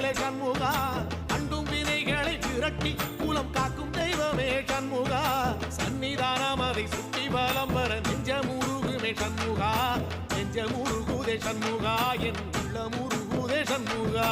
வேலை சண்முகா அண்டும் வினைகளை விரட்டி குலம் காக்கும் தெய்வமே சண்முகா சன்னிதானம் அதை சுற்றி பலம் வர நெஞ்சமுருகுமே சண்முகா நெஞ்சமுருகுதே சண்முகா என் உள்ள முருகுதே சண்முகா